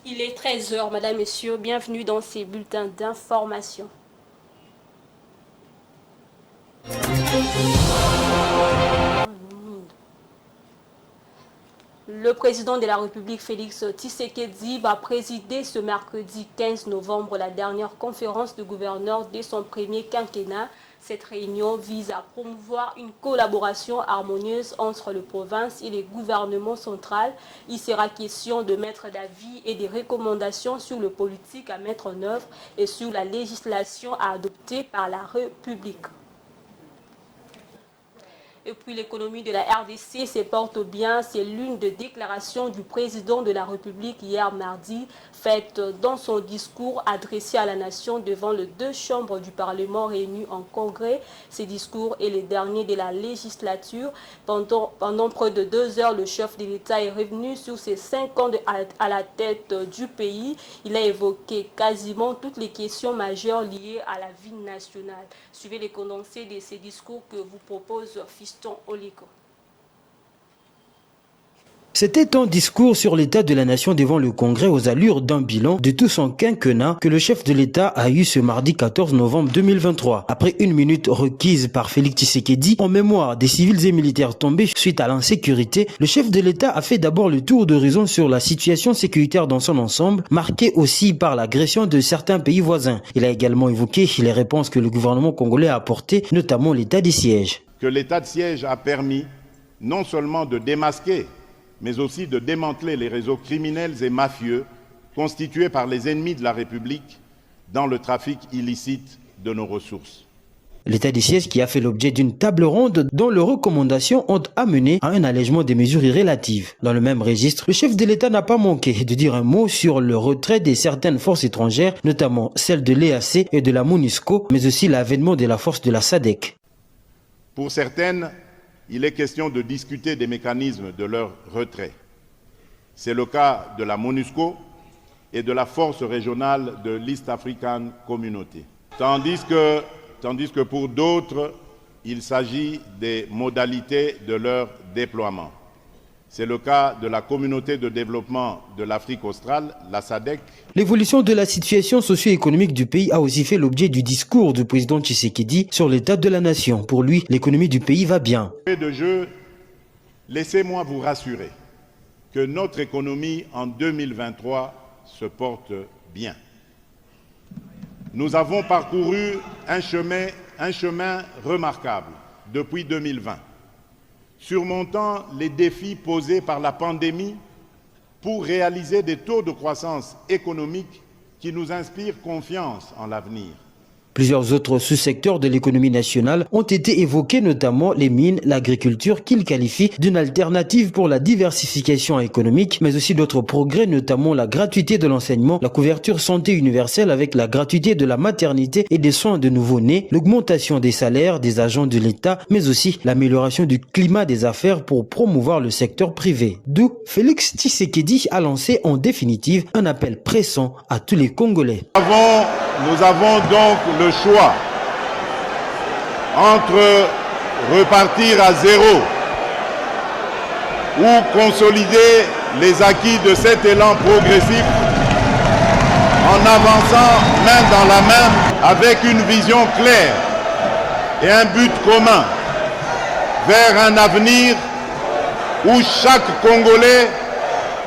Il est 13 h, Madame, Messieurs, bienvenue dans ces bulletins d'information. Le président de la République, Félix Tshisekedi, va présider ce mercredi 15 novembre la dernière conférence de gouverneurs de son premier quinquennat. Cette réunion vise à promouvoir une collaboration harmonieuse entre les provinces et les gouvernements centraux. Il sera question de mettre d'avis et des recommandations sur le politique à mettre en œuvre et sur la législation à adopter par la République. Et puis l'économie de la RDC se porte bien. C'est l'une des déclarations du président de la République hier mardi, faite dans son discours adressé à la nation devant les deux chambres du Parlement réunies en congrès. Ce discours est le dernier de la législature. Pendant près de 2 heures, le chef de l'État est revenu sur ses 5 ans à la tête du pays. Il a évoqué quasiment toutes les questions majeures liées à la vie nationale. Suivez les condensés de ces discours que vous propose Fiston Oliko. C'était un discours sur l'état de la nation devant le Congrès aux allures d'un bilan de tout son quinquennat que le chef de l'État a eu ce mardi 14 novembre 2023. Après 1 minute requise par Félix Tshisekedi en mémoire des civils et militaires tombés suite à l'insécurité, le chef de l'État a fait d'abord le tour d'horizon sur la situation sécuritaire dans son ensemble, marquée aussi par l'agression de certains pays voisins. Il a également évoqué les réponses que le gouvernement congolais a apportées, notamment l'état des sièges. Que l'état de siège a permis non seulement de démasquer mais aussi de démanteler les réseaux criminels et mafieux constitués par les ennemis de la République dans le trafic illicite de nos ressources. L'état des sièges qui a fait l'objet d'une table ronde dont les recommandations ont amené à un allègement des mesures irrélatives. Dans le même registre, le chef de l'État n'a pas manqué de dire un mot sur le retrait de certaines forces étrangères, notamment celles de l'EAC et de la MONUSCO, mais aussi l'avènement de la force de la SADC. Pour certaines, il est question de discuter des mécanismes de leur retrait. C'est le cas de la MONUSCO et de la force régionale de l'East African Community. Tandis que pour d'autres, il s'agit des modalités de leur déploiement. C'est le cas de la communauté de développement de l'Afrique australe, la SADC. L'évolution de la situation socio-économique du pays a aussi fait l'objet du discours du président Tshisekedi sur l'état de la nation. Pour lui, l'économie du pays va bien. De jeu, laissez-moi vous rassurer que notre économie en 2023 se porte bien. Nous avons parcouru un chemin remarquable depuis 2020. Surmontant les défis posés par la pandémie pour réaliser des taux de croissance économique qui nous inspirent confiance en l'avenir. Plusieurs autres sous-secteurs de l'économie nationale ont été évoqués, notamment les mines, l'agriculture, qu'ils qualifient d'une alternative pour la diversification économique, mais aussi d'autres progrès, notamment la gratuité de l'enseignement, la couverture santé universelle avec la gratuité de la maternité et des soins de nouveau-nés, l'augmentation des salaires des agents de l'État, mais aussi l'amélioration du climat des affaires pour promouvoir le secteur privé. D'où Félix Tshisekedi a lancé en définitive un appel pressant à tous les Congolais. Nous avons donc le choix entre repartir à zéro ou consolider les acquis de cet élan progressif en avançant main dans la main avec une vision claire et un but commun vers un avenir où chaque Congolais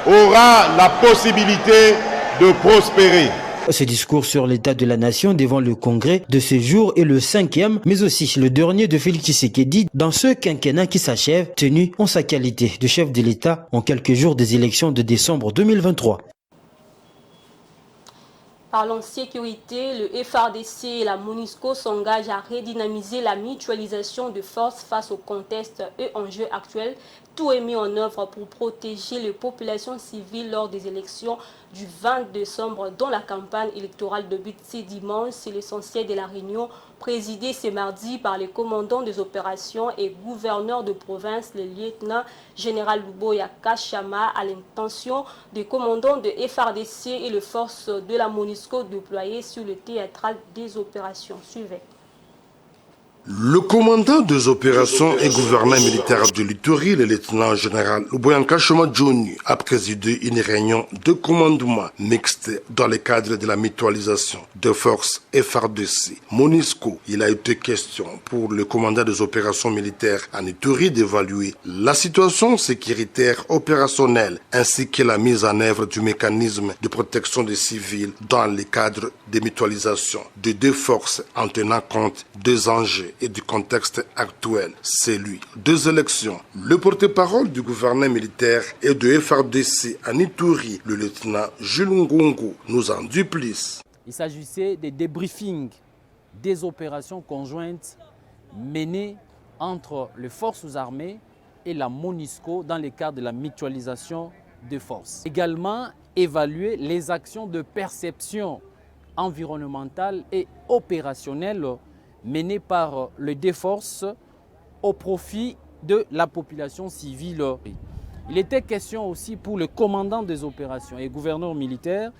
aura la possibilité de prospérer. Ce discours sur l'état de la nation devant le Congrès de ce jour est le 5e, mais aussi le dernier de Félix Tshisekedi dans ce quinquennat qui s'achève, tenu en sa qualité de chef de l'État en quelques jours des élections de décembre 2023. Parlons sécurité, le FARDC et la MONUSCO s'engagent à redynamiser la mutualisation de forces face au contexte et enjeux actuels. Tout est mis en œuvre pour protéger les populations civiles lors des élections du 20 décembre, dont la campagne électorale débute ce dimanche. C'est l'essentiel de la réunion présidé ce mardi par les commandants des opérations et gouverneurs de province, le lieutenant-général Luboya Kachama, à l'intention des commandants de FARDC et les forces de la MONUSCO déployées sur le théâtre des opérations. Suivez. Le commandant des opérations et gouverneur militaire de l'Ituri, le lieutenant-général Luboya Kachama Johnny, a présidé une réunion de commandement mixte dans le cadre de la mutualisation de forces FARDC. MONUSCO, il a été question pour le commandant des opérations militaires en Ituri d'évaluer la situation sécuritaire opérationnelle ainsi que la mise en œuvre du mécanisme de protection des civils dans le cadre des mutualisations de deux forces en tenant compte des enjeux et du contexte actuel, celui des élections. Le porte-parole du gouvernement militaire et de FARDC en Ituri, le lieutenant Jules Ngongo, nous en dit plus. Il s'agissait des débriefings des opérations conjointes menées entre les forces armées et la MONUSCO dans le cadre de la mutualisation des forces. Également, évaluer les actions de perception environnementale et opérationnelle menées par les deux forces au profit de la population civile. Il était question aussi pour le commandant des opérations et gouverneur militaire,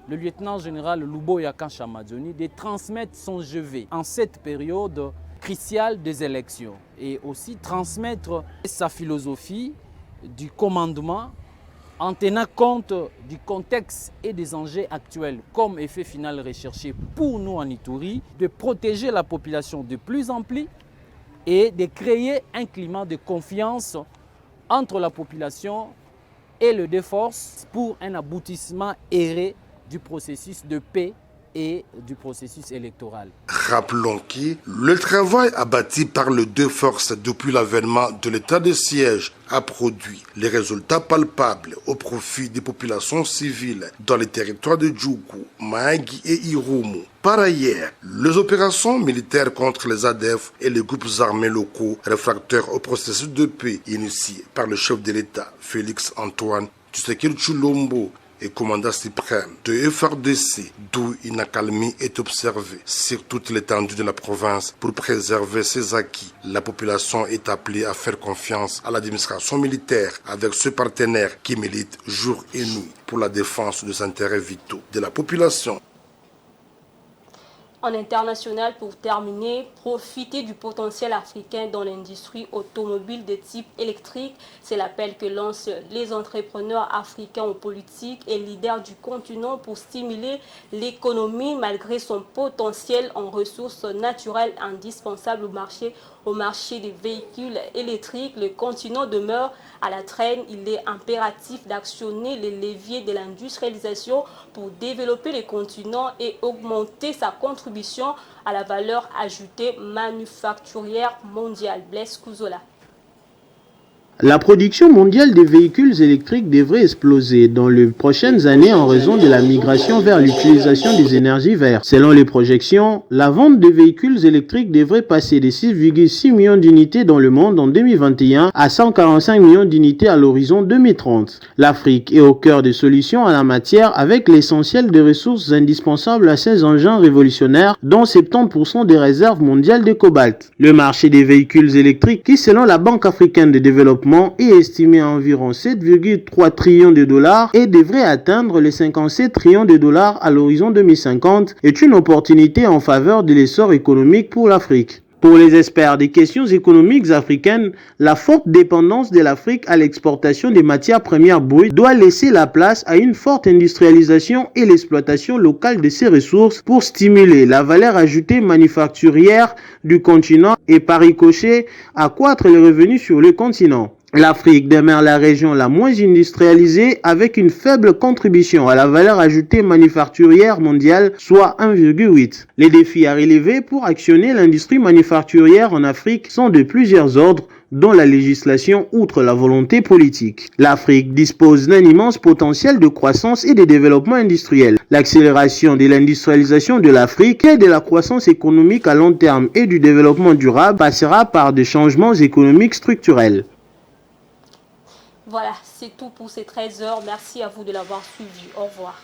le lieutenant-général Luboya Kachama Johnny, de transmettre son GV en cette période cruciale des élections et aussi transmettre sa philosophie du commandement en tenant compte du contexte et des enjeux actuels comme effet final recherché pour nous en Ituri, de protéger la population de plus en plus et de créer un climat de confiance entre la population et les deux forces pour un aboutissement erré du processus de paix et du processus électoral. Rappelons que le travail abattu par les deux forces depuis l'avènement de l'état de siège a produit les résultats palpables au profit des populations civiles dans les territoires de Djougou, Mahagi et Irumu. Par ailleurs, les opérations militaires contre les ADF et les groupes armés locaux réfractaires au processus de paix initié par le chef de l'État, Félix Antoine Tshisekedi Tshilombo, et commandant suprême de FARDC, d'où une accalmie est observée sur toute l'étendue de la province pour préserver ses acquis. La population est appelée à faire confiance à l'administration militaire avec ce partenaire qui milite jour et nuit pour la défense des intérêts vitaux de la population. En international, pour terminer, profiter du potentiel africain dans l'industrie automobile de type électrique. C'est l'appel que lancent les entrepreneurs africains aux politiques et leaders du continent pour stimuler l'économie malgré son potentiel en ressources naturelles indispensables au marché des véhicules électriques. Le continent demeure à la traîne. Il est impératif d'actionner les leviers de l'industrialisation pour développer le continent et augmenter sa contribution à la valeur ajoutée manufacturière mondiale. Blaise Kouzola. La production mondiale des véhicules électriques devrait exploser dans les prochaines années en raison de la migration vers l'utilisation des énergies vertes. Selon les projections, la vente de véhicules électriques devrait passer de 6,6 millions d'unités dans le monde en 2021 à 145 millions d'unités à l'horizon 2030. L'Afrique est au cœur des solutions en la matière avec l'essentiel des ressources indispensables à ces engins révolutionnaires, dont 70% des réserves mondiales de cobalt. Le marché des véhicules électriques, qui selon la Banque africaine de développement est estimé à environ 7,3 trillions de dollars et devrait atteindre les 57 trillions de dollars à l'horizon 2050, est une opportunité en faveur de l'essor économique pour l'Afrique. Pour les experts des questions économiques africaines, la forte dépendance de l'Afrique à l'exportation des matières premières brutes doit laisser la place à une forte industrialisation et l'exploitation locale de ses ressources pour stimuler la valeur ajoutée manufacturière du continent et par ricochet accroître les revenus sur le continent. L'Afrique demeure la région la moins industrialisée avec une faible contribution à la valeur ajoutée manufacturière mondiale, soit 1,8. Les défis à relever pour actionner l'industrie manufacturière en Afrique sont de plusieurs ordres, dont la législation outre la volonté politique. L'Afrique dispose d'un immense potentiel de croissance et de développement industriel. L'accélération de l'industrialisation de l'Afrique et de la croissance économique à long terme et du développement durable passera par des changements économiques structurels. Voilà, c'est tout pour ces 13 heures. Merci à vous de l'avoir suivi. Au revoir.